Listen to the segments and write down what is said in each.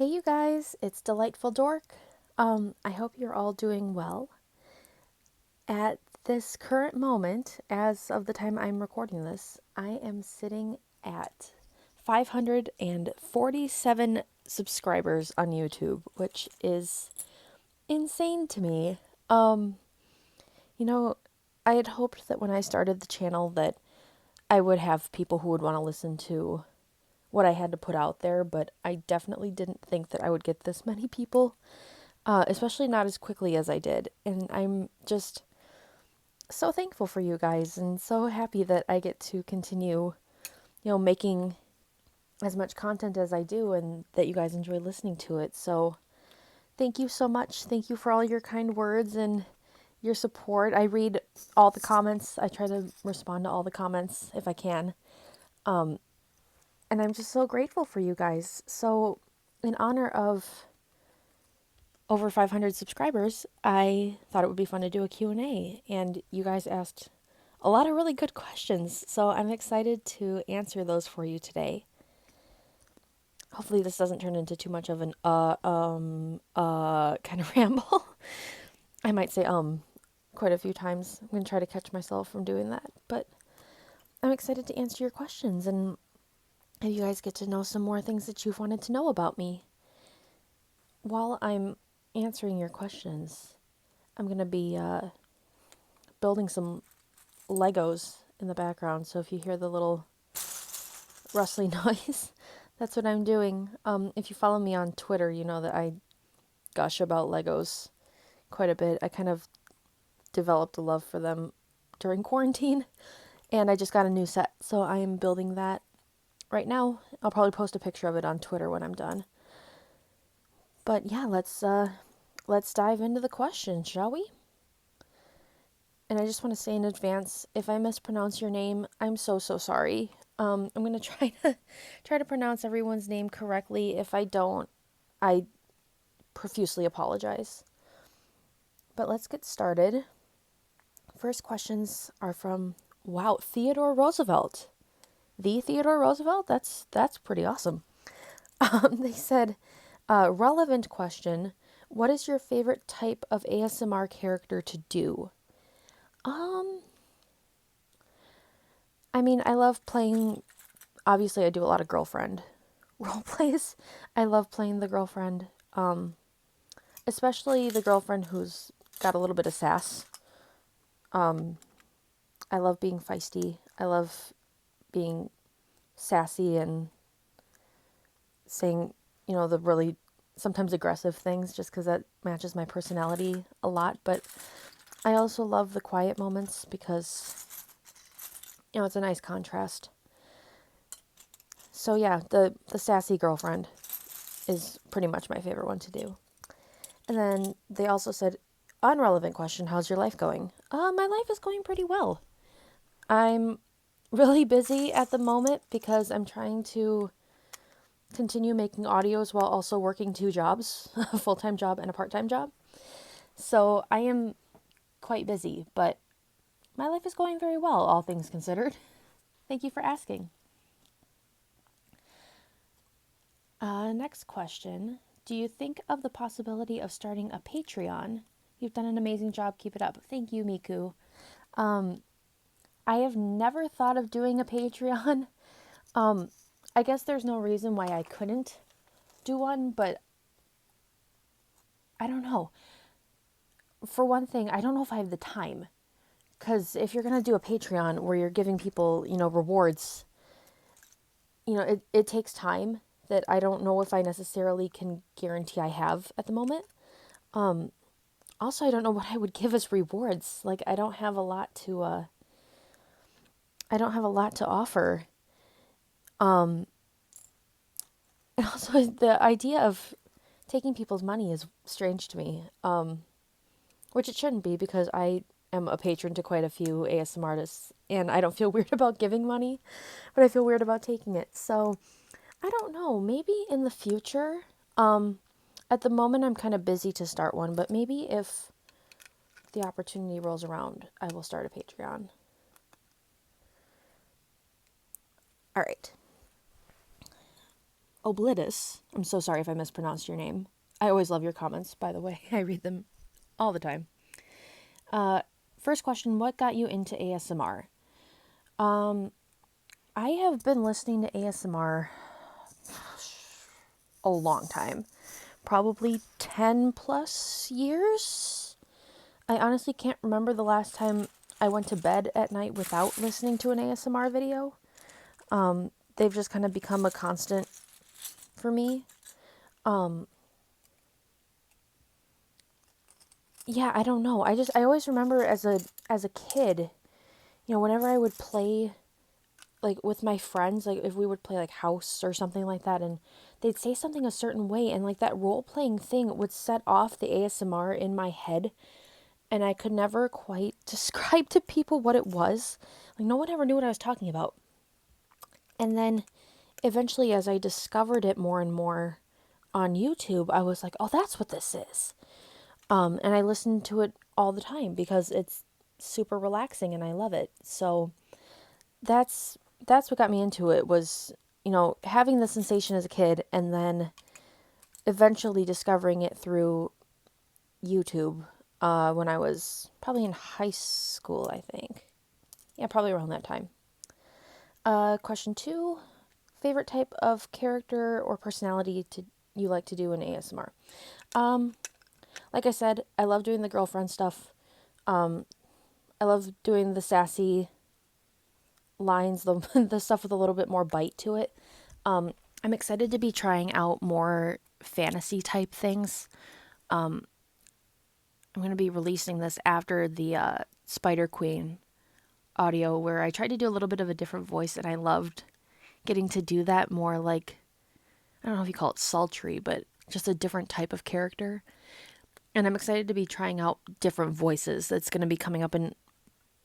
Hey you guys, it's Delightful Dork. I hope you're all doing well. At this current moment, as of the time I'm recording this, I am sitting at 547 subscribers on YouTube, which is insane to me. Um, you know, I had hoped that when I started the channel that I would have people who would want to listen to what I had to put out there, but I definitely didn't think that I would get this many people. Especially not as quickly as I did. And I'm just so thankful for you guys and so happy that I get to continue, making as much content as I do and that you guys enjoy listening to it. So thank you so much. Thank you for all your kind words and your support. I read all the comments. I try to respond to all the comments if I can. And I'm just so grateful for you guys. So, in honor of over 500 subscribers, I thought it would be fun to do a Q&A, and you guys asked a lot of really good questions, so I'm excited to answer those for you today. Hopefully this doesn't turn into too much of an kind of ramble. I might say quite a few times. I'm going to try to catch myself from doing that, but I'm excited to answer your questions and have you guys get to know some more things that you've wanted to know about me. While I'm answering your questions, I'm going to be building some Legos in the background, so if you hear the little rustling noise, that's what I'm doing. If you follow me on Twitter, you know that I gush about Legos quite a bit. I kind of developed a love for them during quarantine, and I just got a new set, so I am building that right now. I'll probably post a picture of it on Twitter when I'm done. But yeah, let's dive into the question, shall we? And I just want to say in advance, if I mispronounce your name, I'm so sorry. I'm gonna try to pronounce everyone's name correctly. If I don't, I profusely apologize. But let's get started. First questions are from Theodore Roosevelt. The Theodore Roosevelt? That's pretty awesome. They said, relevant question. What is your favorite type of ASMR character to do? I mean, I love playing. Obviously, I do a lot of girlfriend role plays. I love playing the girlfriend, especially the girlfriend who's got a little bit of sass. I love being feisty. I love being sassy and saying, the really sometimes aggressive things just because that matches my personality a lot. But I also love the quiet moments because, it's a nice contrast. So yeah, the sassy girlfriend is pretty much my favorite one to do. And then they also said, unrelevant question, how's your life going? My life is going pretty well. I'm really busy at the moment because I'm trying to continue making audios while also working two jobs, a full-time job and a part-time job. So I am quite busy, but my life is going very well, all things considered. Thank you for asking. Next question. Do you think of the possibility of starting a Patreon? You've done an amazing job. Keep it up. Thank you, Miku. I have never thought of doing a Patreon. I guess there's no reason why I couldn't do one, but I don't know. For one thing, I don't know if I have the time. Because if you're going to do a Patreon where you're giving people, rewards, it takes time that I don't know if I necessarily can guarantee I have at the moment. Also, I don't know what I would give as rewards. Like, I don't have a lot to offer. And also, the idea of taking people's money is strange to me, which it shouldn't be because I am a patron to quite a few ASMR artists, and I don't feel weird about giving money, but I feel weird about taking it. So, I don't know. Maybe in the future. At the moment, I'm kind of busy to start one, but maybe if the opportunity rolls around, I will start a Patreon. All right. Oblitus. I'm so sorry if I mispronounced your name. I always love your comments, by the way. I read them all the time. First question, what got you into ASMR? I have been listening to ASMR a long time. Probably 10 plus years. I honestly can't remember the last time I went to bed at night without listening to an ASMR video. They've just kind of become a constant for me. Yeah, I don't know. I always remember as a kid, whenever I would play like with my friends, like if we would play like house or something like that, and they'd say something a certain way, and like that role playing thing would set off the ASMR in my head, and I could never quite describe to people what it was. Like no one ever knew what I was talking about. And then eventually, as I discovered it more and more on YouTube, I was like, oh, that's what this is. And I listen to it all the time because it's super relaxing and I love it. So that's what got me into it was, having the sensation as a kid and then eventually discovering it through YouTube when I was probably in high school, I think. Yeah, probably around that time. Question 2, favorite type of character or personality you like to do in ASMR? Like I said, I love doing the girlfriend stuff. I love doing the sassy lines, the the stuff with a little bit more bite to it. I'm excited to be trying out more fantasy type things. I'm going to be releasing this after the Spider Queen audio, where I tried to do a little bit of a different voice, and I loved getting to do that more like, I don't know if you call it sultry, but just a different type of character. And I'm excited to be trying out different voices. That's going to be coming up in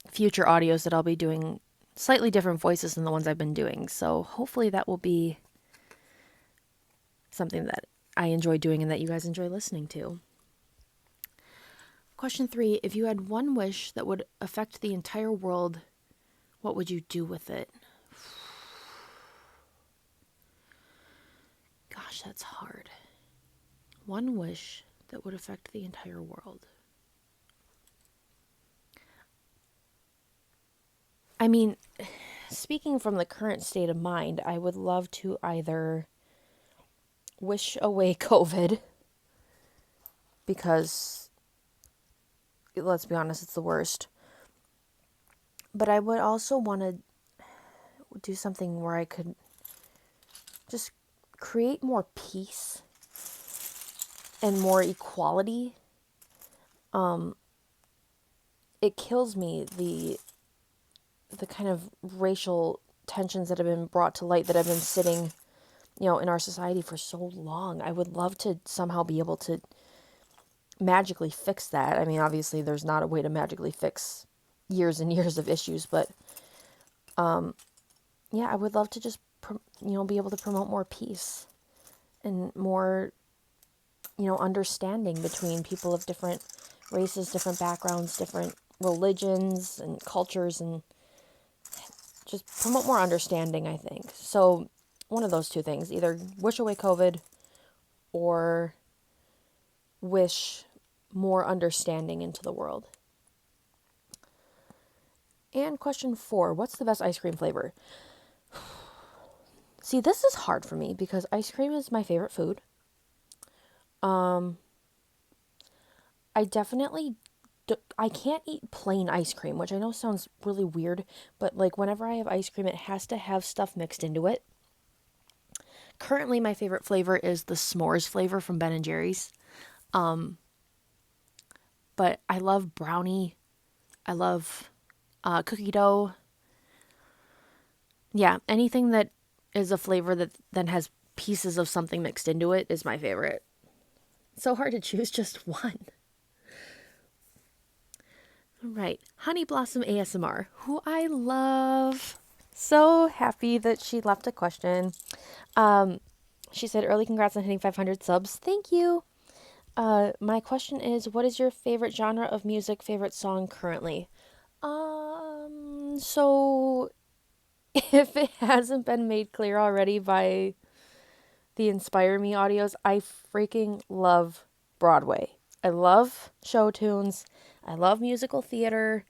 future audios that I'll be doing slightly different voices than the ones I've been doing. So hopefully that will be something that I enjoy doing and that you guys enjoy listening to. Question 3, if you had one wish that would affect the entire world, what would you do with it? Gosh, that's hard. One wish that would affect the entire world. I mean, speaking from the current state of mind, I would love to either wish away COVID, because let's be honest, it's the worst. But I would also want to do something where I could just create more peace and more equality. It kills me the kind of racial tensions that have been brought to light that have been sitting, in our society for so long. I would love to somehow be able to magically fix that. I mean, obviously there's not a way to magically fix years and years of issues, but yeah, I would love to just be able to promote more peace and more understanding between people of different races, different backgrounds, different religions and cultures, and just promote more understanding, I think. So one of those two things, either wish away COVID or wish more understanding into the world. And question 4, what's the best ice cream flavor? See, this is hard for me because ice cream is my favorite food. I definitely I can't eat plain ice cream, which I know sounds really weird, but like whenever I have ice cream, it has to have stuff mixed into it. Currently, my favorite flavor is the s'mores flavor from Ben and Jerry's. But I love brownie. I love cookie dough. Yeah, anything that is a flavor that then has pieces of something mixed into it is my favorite. So hard to choose just one. All right, Honey Blossom ASMR, who I love. So happy that she left a question. She said, early congrats on hitting 500 subs. Thank you. My question is, what is your favorite genre of music, favorite song currently? So if it hasn't been made clear already by the Inspire Me audios. I freaking love Broadway. I love show tunes. I love musical theater.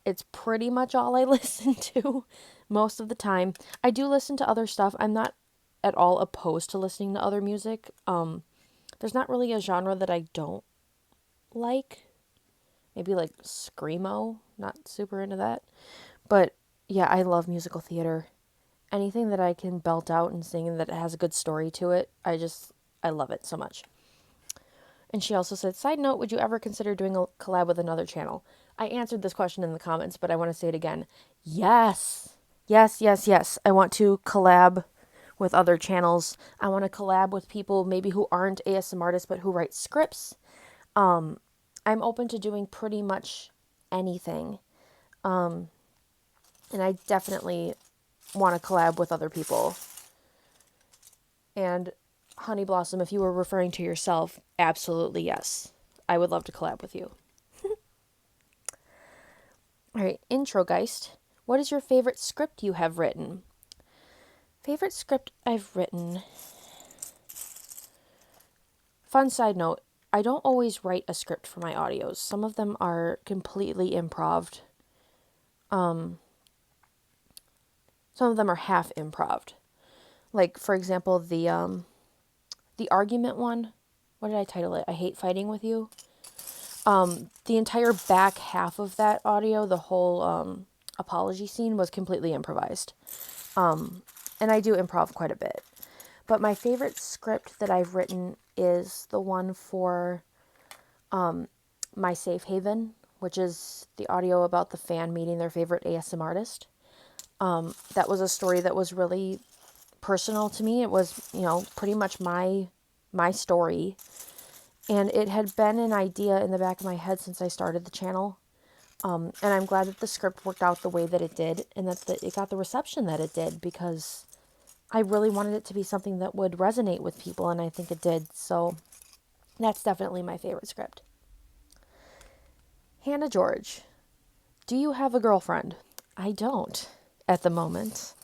It's pretty much all I listen to most of the time. I do listen to other stuff. I'm not at all opposed to listening to other music. There's not really a genre that I don't like. Maybe like screamo, not super into that. But yeah, I love musical theater. Anything that I can belt out and sing and that has a good story to it, I love it so much. And she also said, side note, would you ever consider doing a collab with another channel? I answered this question in the comments, but I want to say it again. Yes. Yes, yes, yes. I want to collab with other channels. I want to collab with people maybe who aren't ASM artists, but who write scripts. I'm open to doing pretty much anything. And I definitely want to collab with other people. And Honey Blossom, if you were referring to yourself, absolutely yes. I would love to collab with you. All right, intro Geist. What is your favorite script you have written? Favorite script I've written. Fun side note, I don't always write a script for my audios. Some of them are completely improv'd. Some of them are half improv'd. Like, for example, the argument one. What did I title it? I hate fighting with you. The entire back half of that audio, the whole apology scene was completely improvised. And I do improv quite a bit. But my favorite script that I've written is the one for My Safe Haven, which is the audio about the fan meeting their favorite ASM artist. That was a story that was really personal to me. It was, pretty much my story. And it had been an idea in the back of my head since I started the channel. And I'm glad that the script worked out the way that it did and that it got the reception that it did, because I really wanted it to be something that would resonate with people, and I think it did. So that's definitely my favorite script. Hannah George, do you have a girlfriend? I don't at the moment.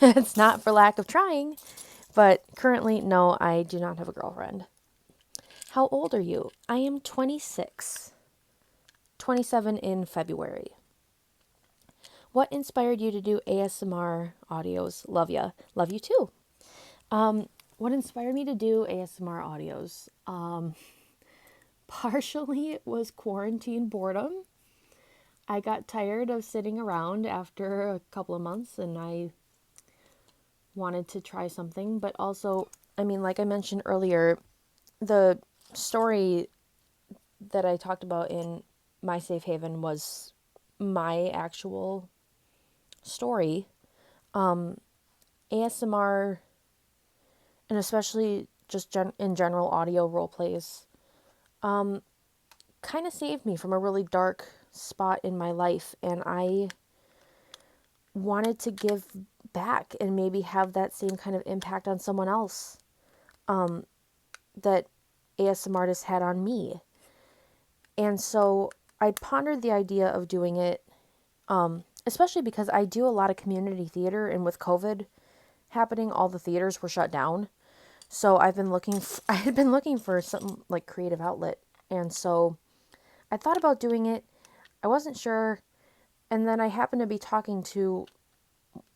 It's not for lack of trying, but currently, no, I do not have a girlfriend. How old are you? I am 26. 27 in February. What inspired you to do ASMR audios? Love ya. Love you too. What inspired me to do ASMR audios? Partially it was quarantine boredom. I got tired of sitting around after a couple of months and I wanted to try something. But also, like I mentioned earlier, the story that I talked about in My Safe Haven was my actual story. ASMR, and especially just in general audio role plays, kind of saved me from a really dark spot in my life, and I wanted to give back and maybe have that same kind of impact on someone else that ASM artists had on me. And so I pondered the idea of doing it, especially because I do a lot of community theater, and with COVID happening, all the theaters were shut down. So I had been looking for some like creative outlet. And so I thought about doing it. I wasn't sure. And then I happened to be talking to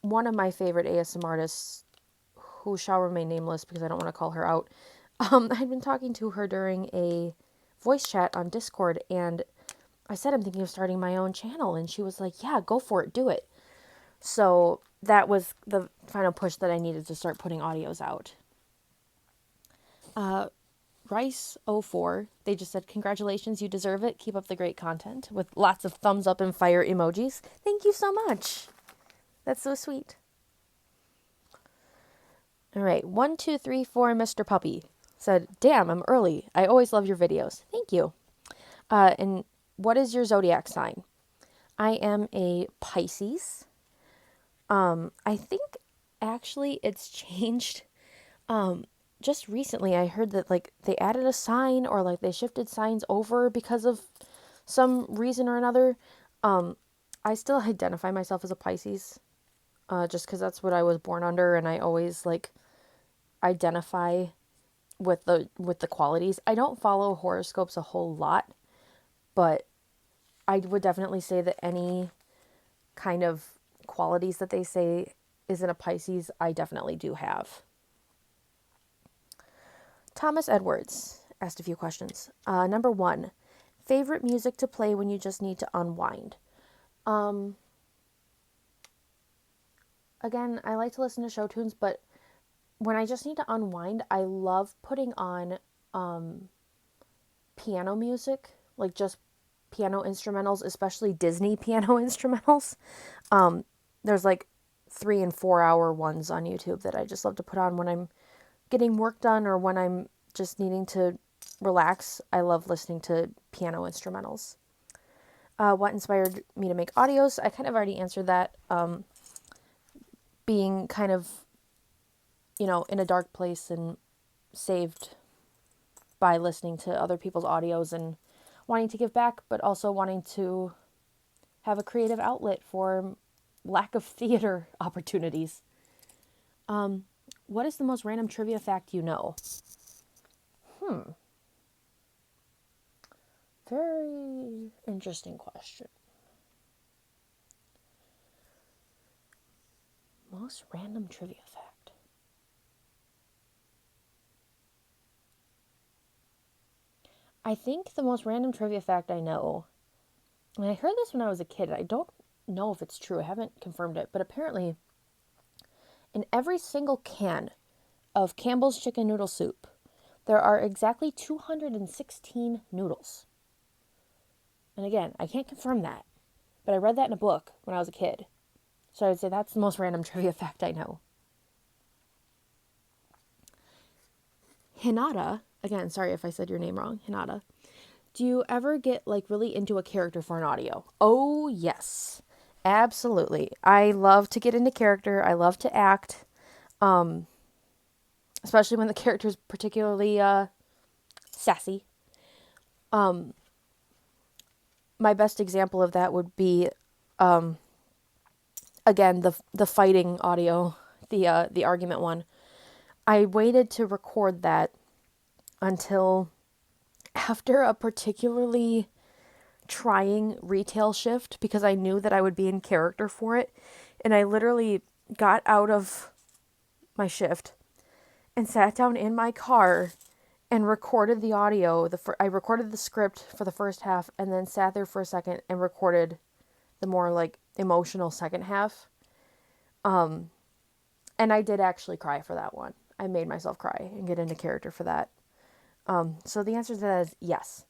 one of my favorite ASM artists, who shall remain nameless because I don't want to call her out. I'd been talking to her during a voice chat on Discord, and I said, I'm thinking of starting my own channel. And she was like, yeah, go for it. Do it. So that was the final push that I needed to start putting audios out. Rice04, they just said, congratulations, you deserve it. Keep up the great content, with lots of thumbs up and fire emojis. Thank you so much. That's so sweet. All right, 1234 Mr. Puppy said, damn, I'm early. I always love your videos. Thank you. And what is your zodiac sign? I am a Pisces. I think actually it's changed. Just recently I heard that like they added a sign, or like they shifted signs over because of some reason or another. I still identify myself as a Pisces. just because that's what I was born under, and I always like identify with the qualities. I don't follow horoscopes a whole lot, but I would definitely say that any kind of qualities that they say is in a Pisces, I definitely do have. Thomas Edwards asked a few questions. Number one, favorite music to play when you just need to unwind. Um, Again, I like to listen to show tunes, but when I just need to unwind, I love putting on piano music, like just piano instrumentals, especially Disney piano instrumentals. There's like 3 and 4 hour ones on YouTube that I just love to put on when I'm getting work done or when I'm just needing to relax. I love listening to piano instrumentals. What inspired me to make audios? I kind of already answered that. Being kind of, in a dark place and saved by listening to other people's audios and wanting to give back, but also wanting to have a creative outlet for lack of theater opportunities. What is the most random trivia fact you know? Very interesting question. Most random trivia fact. I think the most random trivia fact I know, and I heard this when I was a kid, I don't know if it's true, I haven't confirmed it, but apparently in every single can of Campbell's chicken noodle soup, there are exactly 216 noodles. And again, I can't confirm that, but I read that in a book when I was a kid. So I would say that's the most random trivia fact I know. Hinata, again, sorry if I said your name wrong, Hinata. Do you ever get like really into a character for an audio? Oh, yes. Absolutely. I love to get into character. I love to act, especially when the character is particularly sassy. My best example of that would be, again, the fighting audio, the argument one. I waited to record that until after a particularly trying retail shift because I knew that I would be in character for it. And I literally got out of my shift and sat down in my car and recorded the audio. I recorded the script for the first half and then sat there for a second and recorded the more like emotional second half. And I did actually cry for that one. I made myself cry and get into character for that. So the answer to that is yes.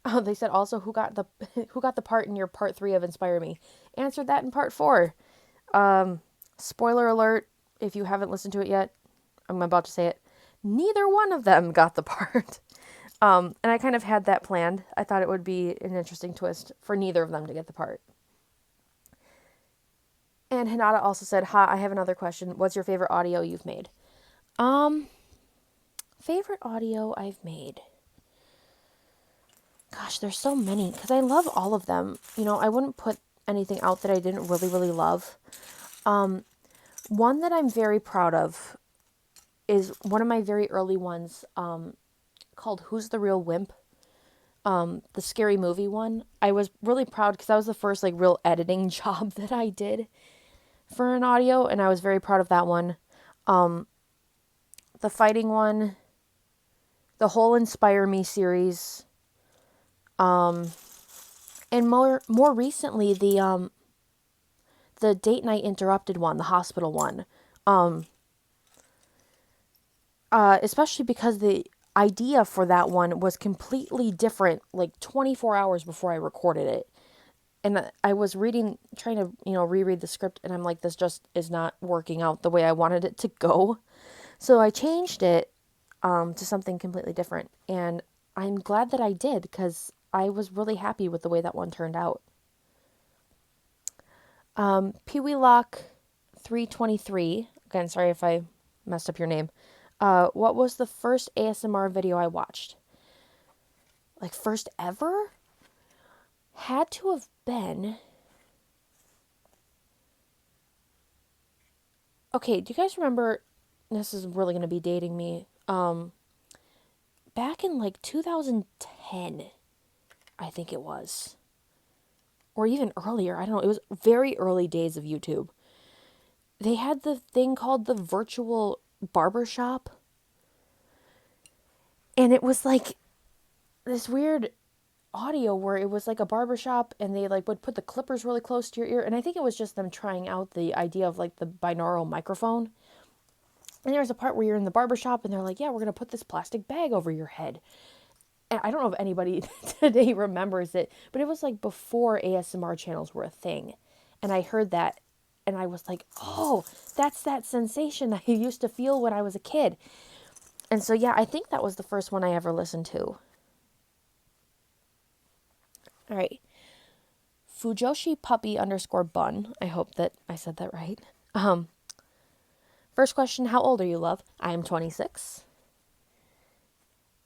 Oh, they said also who got the who got the part in your part 3 of Inspire Me. Answered that in part 4. Spoiler alert, if you haven't listened to it yet, I'm about to say it. Neither one of them got the part. And I kind of had that planned. I thought it would be an interesting twist for neither of them to get the part. And Hinata also said, "Ha, I have another question. What's your favorite audio you've made?" Favorite audio I've made. Gosh, there's so many because I love all of them. I wouldn't put anything out that I didn't really, really love. One that I'm very proud of is one of my very early ones called Who's the Real Wimp? The Scary Movie one. I was really proud because that was the first like real editing job that I did for an audio, and I was very proud of that one. The fighting one, the whole Inspire Me series, and more recently the Date Night Interrupted one, the hospital one. Especially because the idea for that one was completely different like 24 hours before I recorded it. And I was trying to, reread the script, and I'm like, this just is not working out the way I wanted it to go. So I changed it to something completely different. And I'm glad that I did because I was really happy with the way that one turned out. Pee Wee Lock 323, again, sorry if I messed up your name. What was the first ASMR video I watched? Like, first ever? Had to have been Okay, do you guys remember, this is really going to be dating me, back in like 2010, I think it was, or even earlier, I don't know, it was very early days of YouTube. They had the thing called the virtual barbershop, and it was like this weird audio where it was like a barbershop and they like would put the clippers really close to your ear, and I think it was just them trying out the idea of like the binaural microphone. And there's a part where you're in the barbershop and they're like, yeah, we're going to put this plastic bag over your head. And I don't know if anybody today remembers it, but it was like before ASMR channels were a thing. And I heard that and I was like, oh, that's that sensation that I used to feel when I was a kid. And so, yeah, I think that was the first one I ever listened to. All right. Fujoshi puppy underscore bun. I hope that I said that right. First question, how old are you, love? I am 26.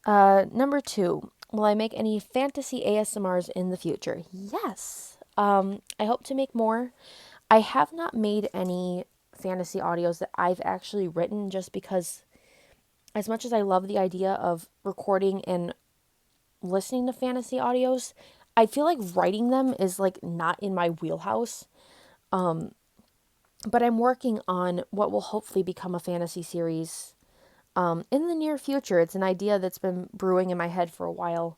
Number 2, will I make any fantasy ASMRs in the future? Yes. I hope to make more. I have not made any fantasy audios that I've actually written just because as much as I love the idea of recording and listening to fantasy audios, I feel like writing them is like not in my wheelhouse. But I'm working on what will hopefully become a fantasy series in the near future. It's an idea that's been brewing in my head for a while,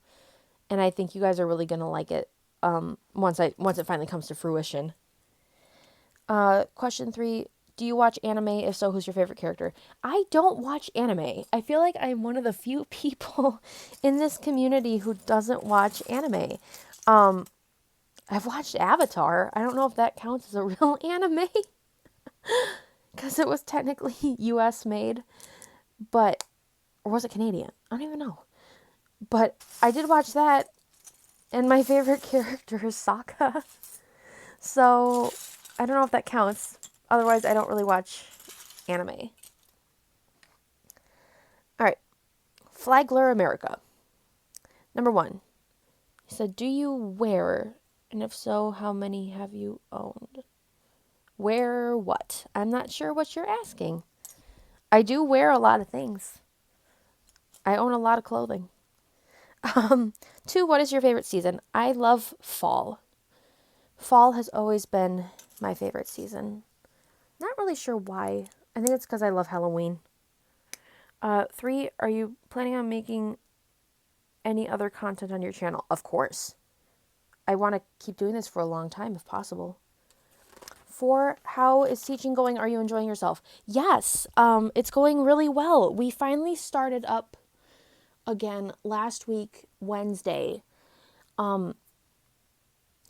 and I think you guys are really gonna like it once it finally comes to fruition. Question 3. Do you watch anime? If so, who's your favorite character? I don't watch anime. I feel like I'm one of the few people in this community who doesn't watch anime. I've watched Avatar. I don't know if that counts as a real anime because it was technically US made, but, or was it Canadian? I don't even know. But I did watch that, and my favorite character is Sokka. So I don't know if that counts. Otherwise, I don't really watch anime. All right. Flagler America. Number 1. He said, do you wear? And if so, how many have you owned? Wear what? I'm not sure what you're asking. I do wear a lot of things. I own a lot of clothing. 2, what is your favorite season? I love fall. Fall has always been my favorite season. Not really sure why. I think it's because I love Halloween. 3, are you planning on making any other content on your channel? Of course. I want to keep doing this for a long time if possible. 4, how is teaching going? Are you enjoying yourself? Yes, it's going really well. We finally started up again last week, Wednesday. And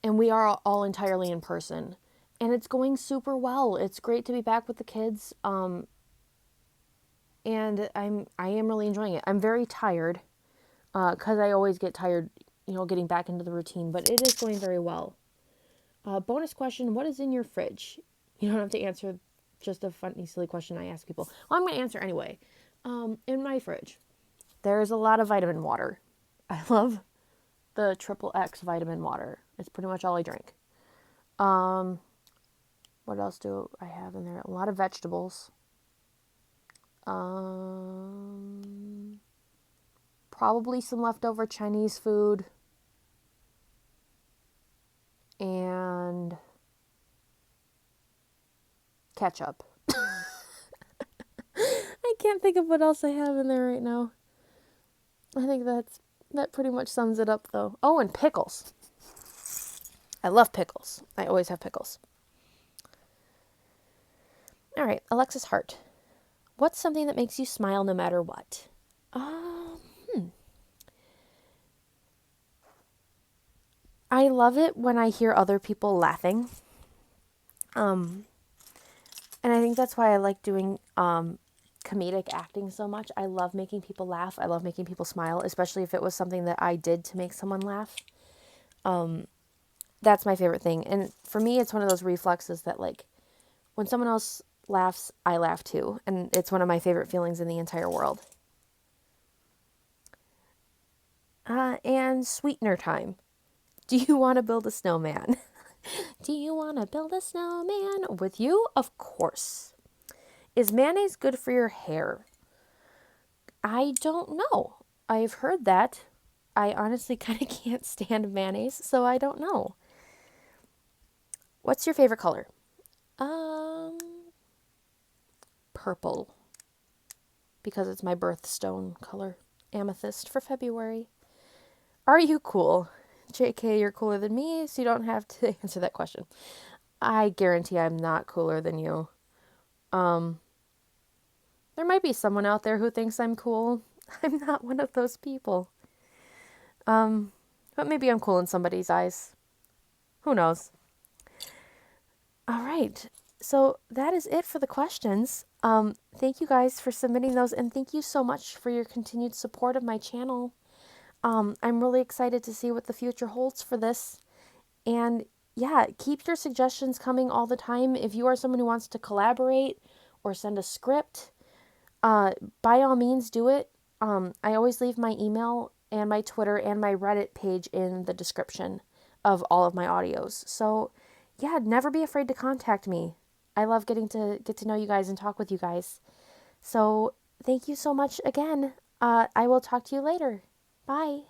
we are all entirely in person. And it's going super well. It's great to be back with the kids. And I am really enjoying it. I'm very tired because I always get tired, getting back into the routine. But it is going very well. Bonus question, what is in your fridge? You don't have to answer just a funny, silly question I ask people. Well, I'm going to answer anyway. In my fridge, there is a lot of vitamin water. I love the triple X vitamin water. It's pretty much all I drink. What else do I have in there? A lot of vegetables. Probably some leftover Chinese food. And ketchup. I can't think of what else I have in there right now. I think that pretty much sums it up, though. Oh, and pickles. I love pickles. I always have pickles. All right, Alexis Hart. What's something that makes you smile no matter what? I love it when I hear other people laughing. And I think that's why I like doing comedic acting so much. I love making people laugh. I love making people smile, especially if it was something that I did to make someone laugh. That's my favorite thing. And for me, it's one of those reflexes that, like, when someone else laughs, I laugh too. And it's one of my favorite feelings in the entire world. And sweetener time. Do you want to build a snowman? Do you want to build a snowman with you? Of course. Is mayonnaise good for your hair? I don't know. I've heard that. I honestly kind of can't stand mayonnaise, so I don't know. What's your favorite color? Um, Purple, because it's my birthstone color. Amethyst for February. Are you cool? JK, you're cooler than me, so you don't have to answer that question. I guarantee I'm not cooler than you. Um, there might be someone out there who thinks I'm cool. I'm not one of those people. But maybe I'm cool in somebody's eyes. Who knows? All right. So that is it for the questions. Thank you guys for submitting those, and thank you so much for your continued support of my channel. I'm really excited to see what the future holds for this. And yeah, keep your suggestions coming all the time. If you are someone who wants to collaborate or send a script, by all means do it. I always leave my email and my Twitter and my Reddit page in the description of all of my audios. So yeah, never be afraid to contact me. I love getting to get to know you guys and talk with you guys. So thank you so much again. I will talk to you later. Bye.